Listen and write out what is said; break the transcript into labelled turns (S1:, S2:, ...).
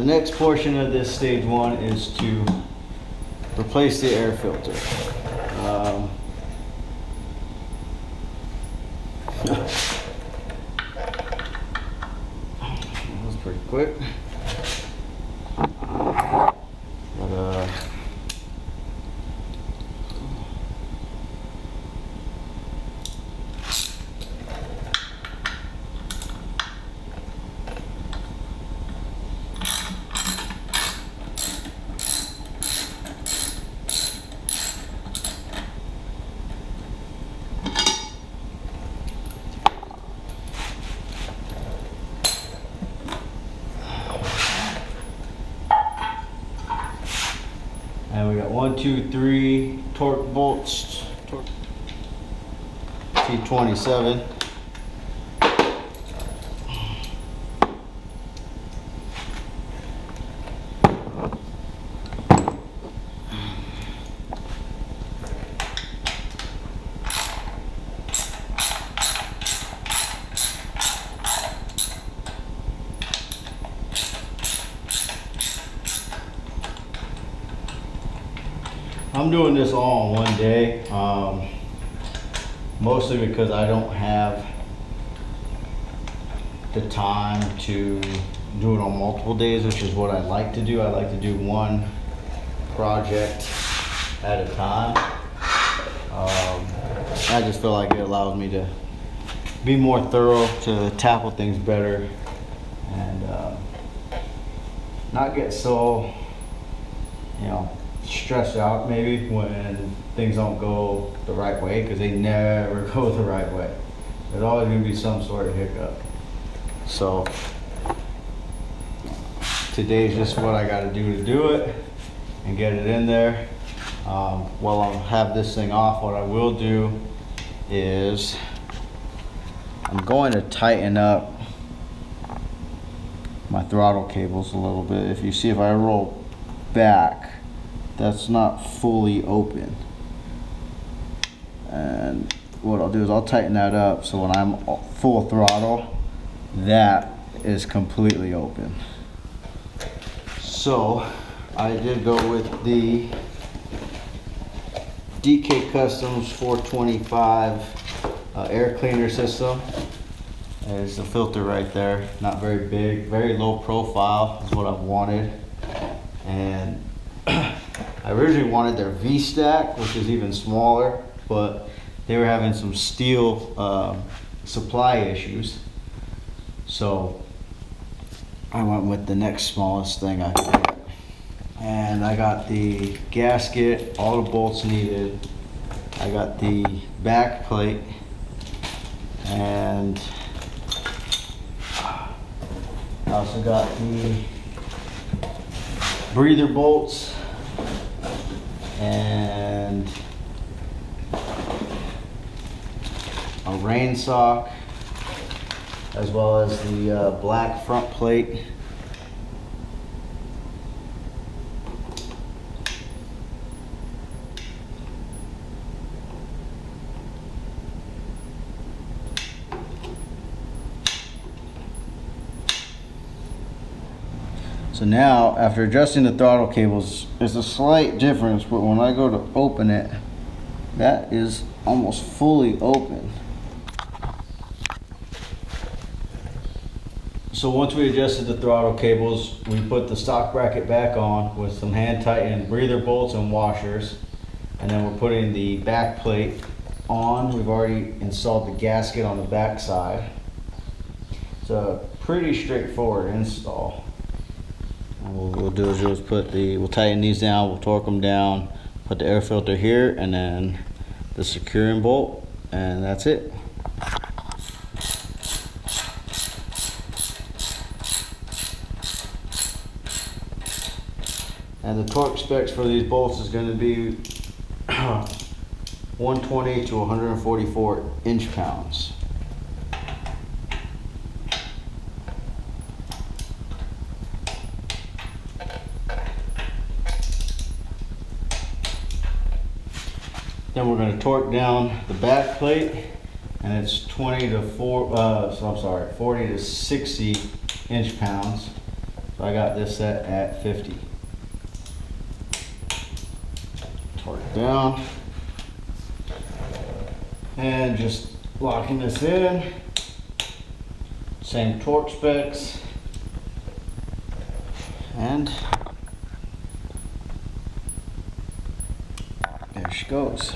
S1: the next portion of this stage one is to replace the air filter. That was pretty quick. And we got 1, 2, 3 torque bolts, T27. I'm doing this all in one day, mostly because I don't have the time to do it on multiple days, which is what I like to do. I like to do one project at a time. I just feel like it allows me to be more thorough, to tackle things better, and not get so, stressed out maybe when things don't go the right way, because they never go the right way. There's always going to be some sort of hiccup. So today's just what I got to do it and get it in there. While I have this thing off, what I will do is I'm going to tighten up my throttle cables a little bit. If you see, if I roll back, that's not fully open, and what I'll do is I'll tighten that up so when I'm full throttle, that is completely open. So I did go with the DK Customs 425 air cleaner system. There's the filter right there, not very big, very low profile is what I've wanted. And I originally wanted their V-Stack, which is even smaller, but they were having some steel supply issues. So I went with the next smallest thing I could get. And I got the gasket, all the bolts needed. I got the back plate, and I also got the breather bolts and a rain sock, as well as the black front plate. So now, after adjusting the throttle cables, there's a slight difference, but when I go to open it, that is almost fully open. So once we adjusted the throttle cables, we put the stock bracket back on with some hand tightened breather bolts and washers, and then we're putting the back plate on. We've already installed the gasket on the back side. It's a pretty straightforward install. And what we'll do is we'll tighten these down, we'll torque them down, put the air filter here, and then the securing bolt, and that's it. And the torque specs for these bolts is going to be 120 to 144 inch-pounds. Then we're going to torque down the back plate, and it's 40 to 60 inch-pounds. So I got this set at 50. Torque down. And just locking this in. Same torque specs. And there she goes.